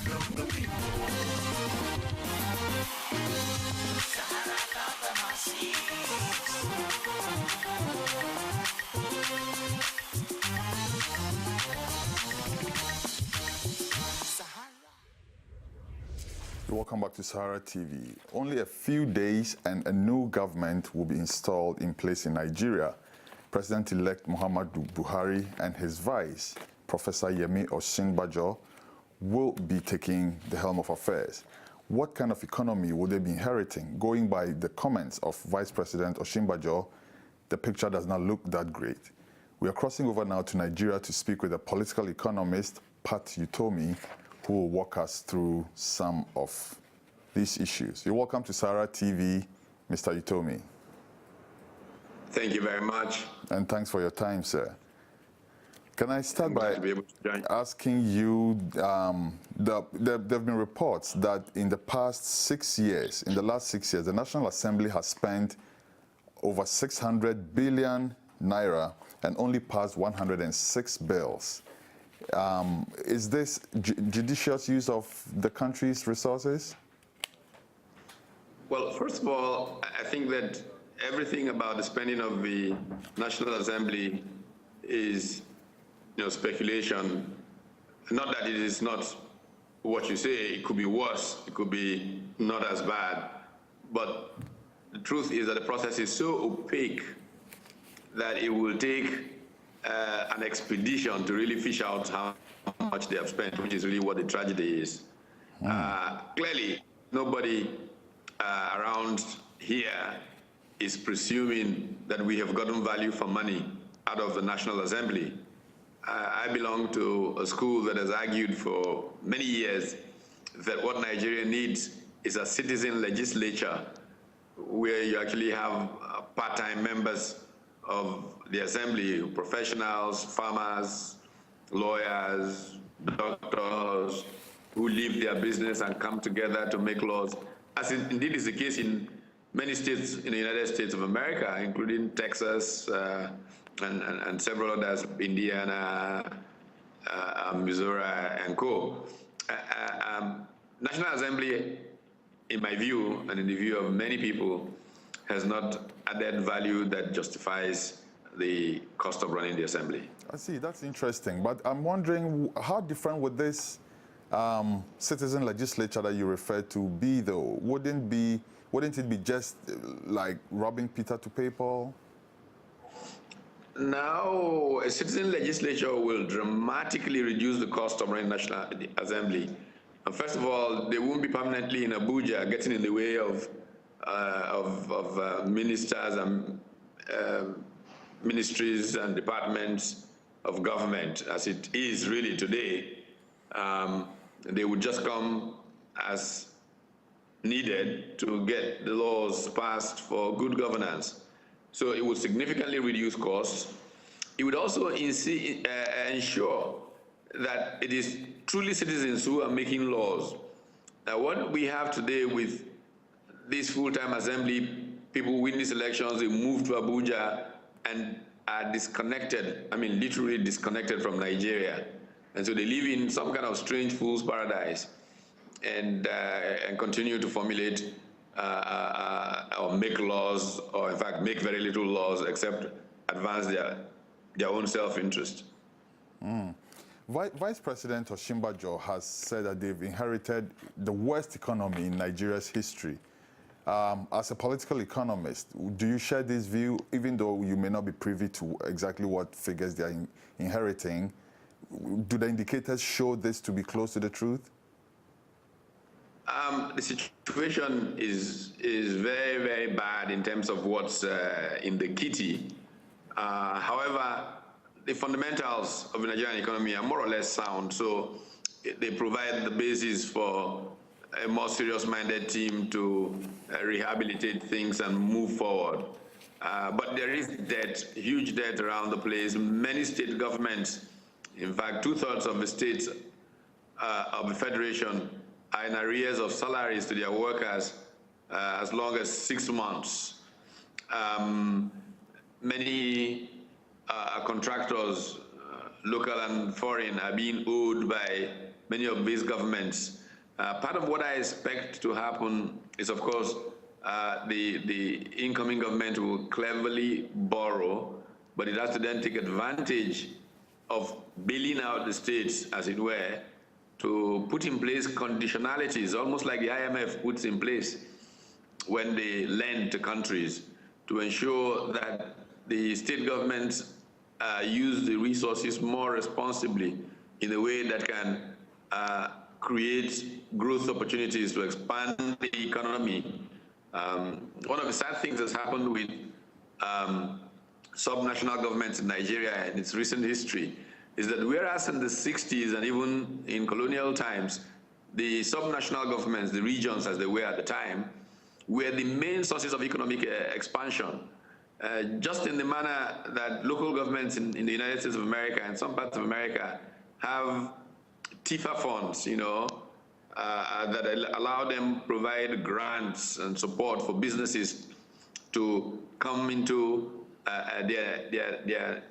from the people. Sahara cover my seas. Welcome back to SaharaTV. Only a few days and a new government will be installed in place in Nigeria. President-elect Muhammadu Buhari and his vice, Professor Yemi Osinbajo, will be taking the helm of affairs. What kind of economy will they be inheriting? Going by the comments of Vice President Osinbajo, the picture does not look that great. We are crossing over now to Nigeria to speak with a political economist, Utomi, who will walk us through some of these issues. You're welcome to SaharaTV, Mr. Utomi. Thank you very much. And thanks for your time, sir. Can I start by asking you, there have been reports that in the past 6 years, in the last 6 years, the National Assembly has spent over 600 billion naira and only passed 106 bills. Is this judicious use of the country's resources? Well, first of all, I think that everything about the spending of the National Assembly is, speculation. Not that it is not what you say, it could be worse, it could be not as bad. But the truth is that the process is so opaque that it will take an expedition to really fish out how much they have spent, which is really what the tragedy is. Clearly, nobody around here is presuming that we have gotten value for money out of the National Assembly. I belong to a school that has argued for many years that what Nigeria needs is a citizen legislature where you actually have part-time members of the assembly, professionals, farmers, lawyers, doctors, who leave their business and come together to make laws, as indeed is the case in many states in the United States of America, including Texas and several others, Indiana, Missouri, and co. National Assembly, in my view, and in the view of many people, has not added value that justifies the cost of running the assembly. I see, that's interesting. But I'm wondering, how different would this citizen legislature that you referred to be, though? Wouldn't it be just like robbing Peter to pay Paul? Now, a citizen legislature will dramatically reduce the cost of running National Assembly. And first of all, they won't be permanently in Abuja, getting in the way of ministers and ministries and departments of government, as it is really today. They would just come as needed to get the laws passed for good governance. So it would significantly reduce costs. It would also ensure that it is truly citizens who are making laws. Now, what we have today with this full-time assembly, people win these elections, they move to Abuja and are disconnected, I mean literally disconnected from Nigeria. And so they live in some kind of strange fool's paradise and continue to formulate or make laws, or in fact make very little laws except advance their own self-interest. Vice President Osinbajo has said that they've inherited the worst economy in Nigeria's history. As a political economist, do you share this view, even though you may not be privy to exactly what figures they are inheriting? Do the indicators show this to be close to the truth? The situation is very, very bad in terms of what's in the kitty. However, the fundamentals of the Nigerian economy are more or less sound, so they provide the basis for a more serious-minded team to rehabilitate things and move forward. But there is debt, huge debt around the place. Many state governments, in fact, 2/3 of the states of the Federation are in arrears of salaries to their workers as long as 6 months. Many contractors local and foreign, are being owed by many of these governments. Part of what I expect to happen is, of course, the incoming government will cleverly borrow, but it has to then take advantage of bailing out the states, as it were, to put in place conditionalities, almost like the IMF puts in place when they lend to countries, to ensure that the state governments use the resources more responsibly in a way that can create growth opportunities to expand the economy. One of the sad things that's happened with subnational governments in Nigeria in its recent history is that whereas in the 60s and even in colonial times, the subnational governments, the regions as they were at the time, were the main sources of economic expansion. Just in the manner that local governments in the United States of America and some parts of America have TIFA funds, that allow them provide grants and support for businesses to come into their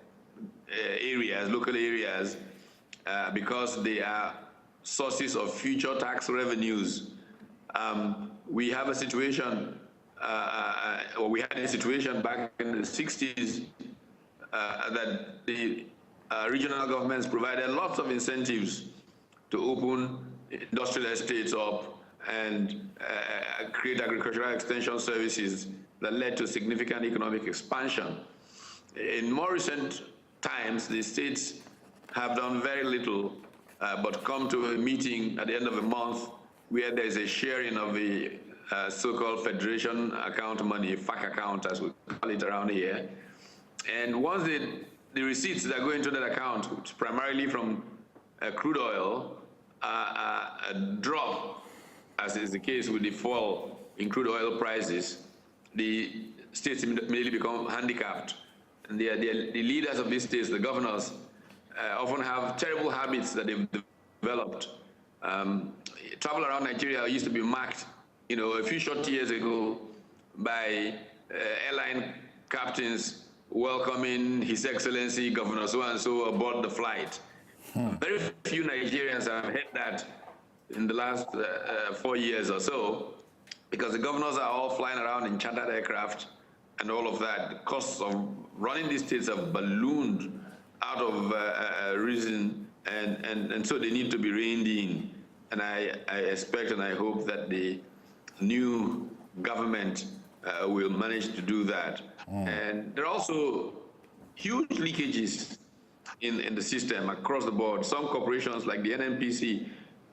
areas, local areas, because they are sources of future tax revenues. We have a situation, or we had a situation back in the 60s that the regional governments provided lots of incentives to open industrial estates up and create agricultural extension services that led to significant economic expansion. In more recent times, the states have done very little, but come to a meeting at the end of the month where there is a sharing of the so-called federation account money, FAC account as we call it around here. And once the receipts that go into that account, which primarily from crude oil, drop, as is the case with the fall in crude oil prices, the states immediately become handicapped. And the leaders of these states, the governors, often have terrible habits that they've developed. Travel around Nigeria used to be marked, a few short years ago by airline captains welcoming His Excellency Governor so-and-so aboard the flight. Very few Nigerians have heard that in the last 4 years or so, because the governors are all flying around in chartered aircraft and all of that. The costs of running these states have ballooned out of reason, and so they need to be reined in. And I expect and I hope that the new government will manage to do that. And there are also huge leakages in the system across the board. Some corporations like the NNPC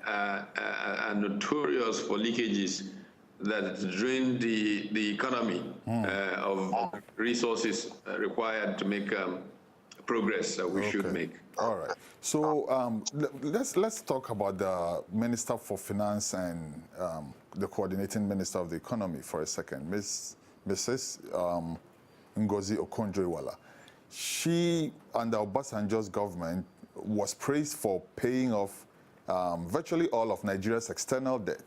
are notorious for leakages that drain the economy of resources required to make progress that we should make. All right. So let's talk about the Minister for Finance and the coordinating Minister of the Economy for a second, Mrs. Ngozi Okonjo-Iweala. She, under Obasanjo's government, was praised for paying off virtually all of Nigeria's external debt.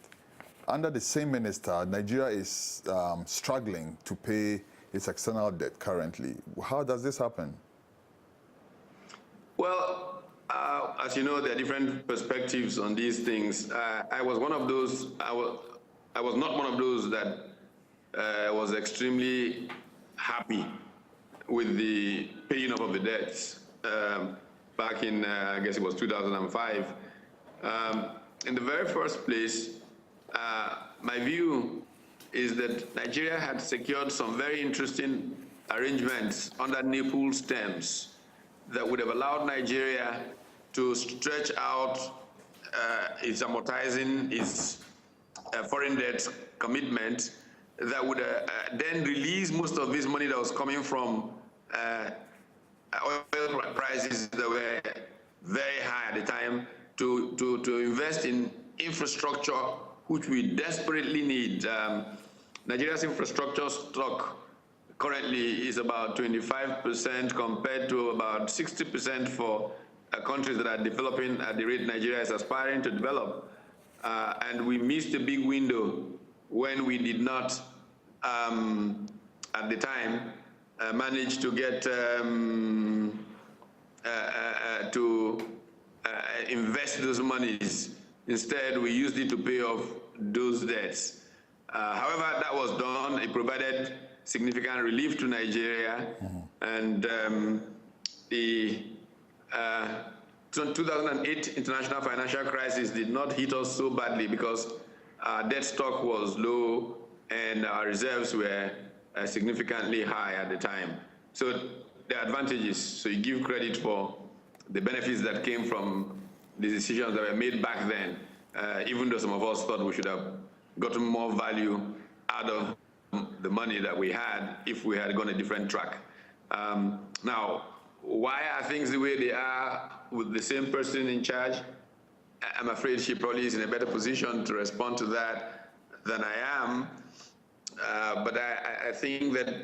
Under the same minister, Nigeria is struggling to pay its external debt currently. How does this happen? Well, as you know, there are different perspectives on these things. I was one of those. I was not one of those that was extremely happy with the paying off of the debts back in, I guess it was 2005. In the very first place, my view is that Nigeria had secured some very interesting arrangements under Naples terms that would have allowed Nigeria to stretch out its amortizing its foreign debt commitment that would then release most of this money that was coming from oil prices that were very high at the time to invest in infrastructure, which we desperately need. Nigeria's infrastructure stock currently is about 25% compared to about 60% for countries that are developing at the rate Nigeria is aspiring to develop. And we missed a big window when we did not, at the time, manage to get to invest those monies. Instead, we used it to pay off those debts. However, that was done. It provided significant relief to Nigeria, and the 2008 international financial crisis did not hit us so badly because our debt stock was low and our reserves were significantly high at the time. So the advantages, so you give credit for the benefits that came from the decisions that were made back then, even though some of us thought we should have gotten more value out of the money that we had if we had gone a different track. Now, why are things the way they are with the same person in charge? I'm afraid she probably is in a better position to respond to that than I am. But I think that,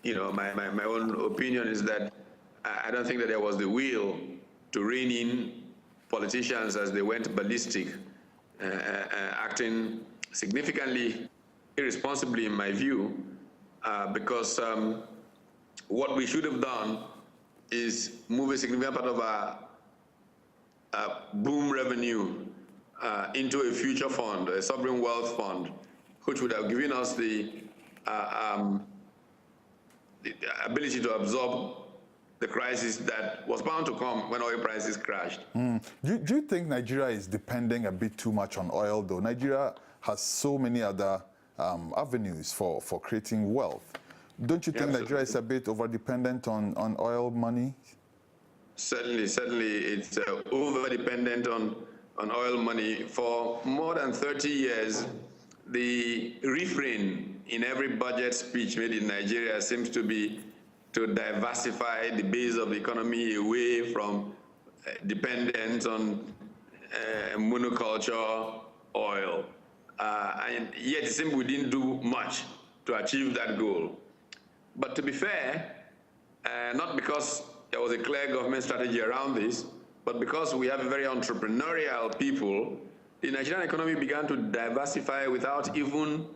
you know, my own opinion is that I don't think that there was the will to rein in politicians as they went ballistic, acting significantly irresponsibly in my view, because what we should have done is move a significant part of our boom revenue into a future fund, a sovereign wealth fund, which would have given us the ability to absorb the crisis that was bound to come when oil prices crashed. Do you think Nigeria is depending a bit too much on oil, though? Nigeria has so many other avenues for creating wealth. Don't you think Nigeria is a bit over-dependent on oil money? Certainly, it's over-dependent on oil money. For more than 30 years, the refrain in every budget speech made in Nigeria seems to be to diversify the base of the economy away from dependence on monoculture oil. And yet it seems we didn't do much to achieve that goal. But to be fair, not because there was a clear government strategy around this, but because we have a very entrepreneurial people, the Nigerian economy began to diversify without even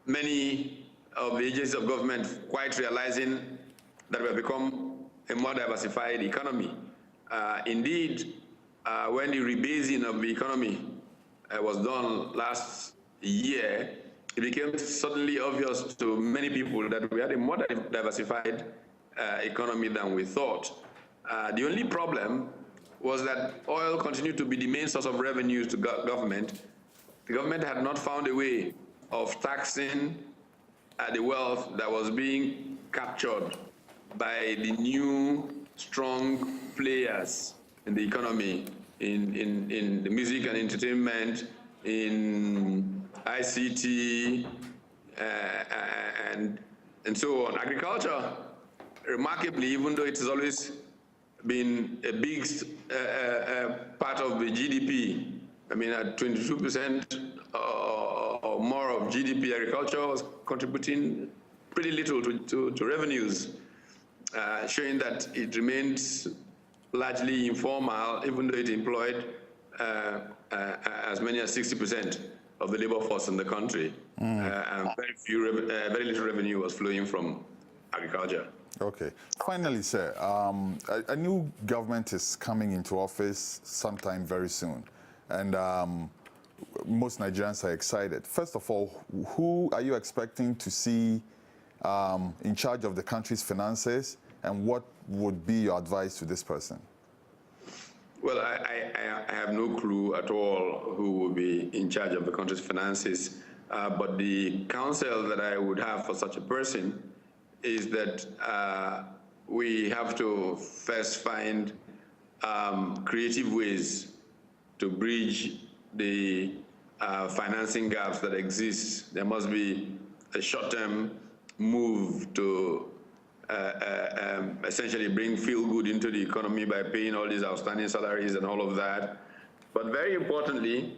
many of the agencies of government quite realizing that we have become a more diversified economy. Indeed, when the rebasing of the economy was done last year, it became suddenly obvious to many people that we had a more diversified economy than we thought. The only problem was that oil continued to be the main source of revenues to government. The government had not found a way of taxing the wealth that was being captured by the new strong players in the economy, in the music and entertainment, in ICT, and so on. Agriculture, remarkably, even though it has always been a big part of the GDP, I mean, at 22% or more of GDP, agriculture was contributing pretty little to revenues, showing that it remains largely informal, even though it employed as many as 60% of the labor force in the country, and very little revenue was flowing from agriculture. Okay. Finally, sir, a new government is coming into office sometime very soon, and most Nigerians are excited. First of all, who are you expecting to see in charge of the country's finances, and what would be your advice to this person? Well, I have no clue at all who will be in charge of the country's finances, but the counsel that I would have for such a person is that we have to first find creative ways to bridge the financing gaps that exist. There must be a short-term move to essentially bring feel-good into the economy by paying all these outstanding salaries and all of that. But very importantly,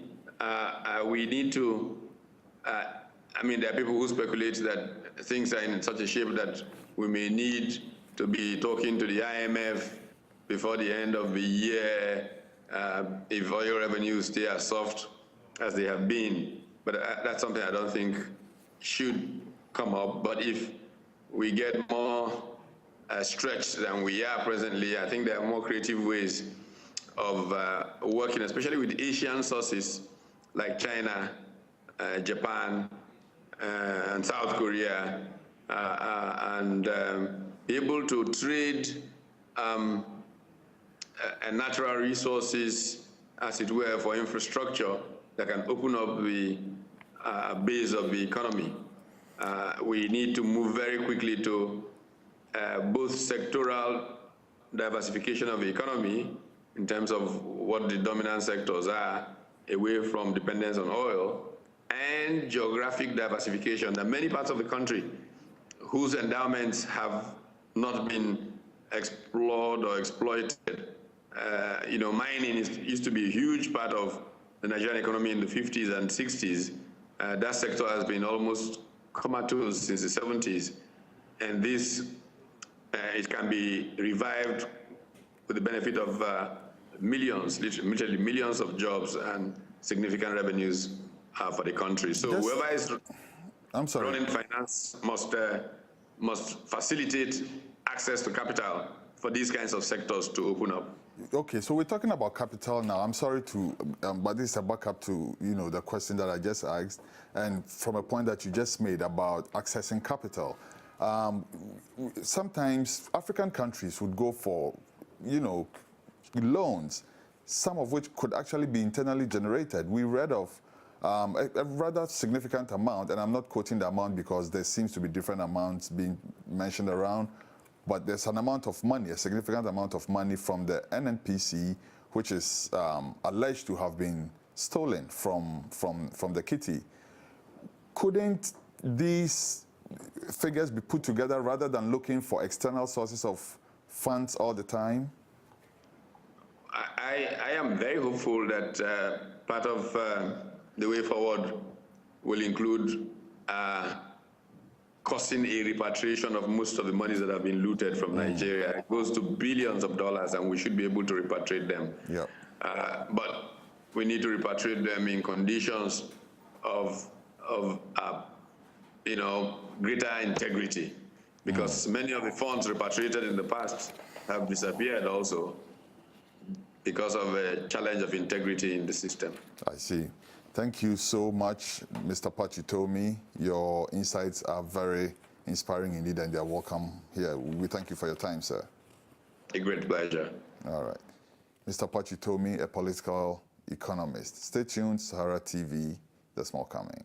we need to, I mean, there are people who speculate that things are in such a shape that we may need to be talking to the IMF before the end of the year if oil revenues stay as soft as they have been. But that's something I don't think should come up. But if we get more stretched than we are presently. I think there are more creative ways of working, especially with Asian sources like China, Japan, and South Korea, and be able to trade natural resources, as it were, for infrastructure that can open up the base of the economy. We need to move very quickly to both sectoral diversification of the economy in terms of what the dominant sectors are, away from dependence on oil, and geographic diversification. There are many parts of the country whose endowments have not been explored or exploited. Mining used to be a huge part of the Nigerian economy in the 50s and 60s. That sector has been almost comatose since the 70s, and this it can be revived with the benefit of millions, literally millions of jobs and significant revenues for the country. So whoever is running finance must facilitate access to capital for these kinds of sectors to open up. Okay, so we're talking about capital now. I'm sorry to, but this is a backup to the question that I just asked, and from a point that you just made about accessing capital. Sometimes African countries would go for, loans, some of which could actually be internally generated. We read of a rather significant amount, and I'm not quoting the amount because there seems to be different amounts being mentioned around, but there's an amount of money, a significant amount of money from the NNPC, which is alleged to have been stolen from the kitty. Couldn't these figures be put together rather than looking for external sources of funds all the time? I am very hopeful that part of the way forward will include causing a repatriation of most of the monies that have been looted from Nigeria. It goes to billions of dollars, and we should be able to repatriate them. Yeah. But we need to repatriate them in conditions of greater integrity, because many of the funds repatriated in the past have disappeared also because of a challenge of integrity in the system. I see. Thank you so much, Mr. Utomi. Your insights are very inspiring indeed, and you're welcome here. We thank you for your time, sir. A great pleasure. All right. Mr. Utomi, a political economist. Stay tuned, Sahara TV, there's more coming.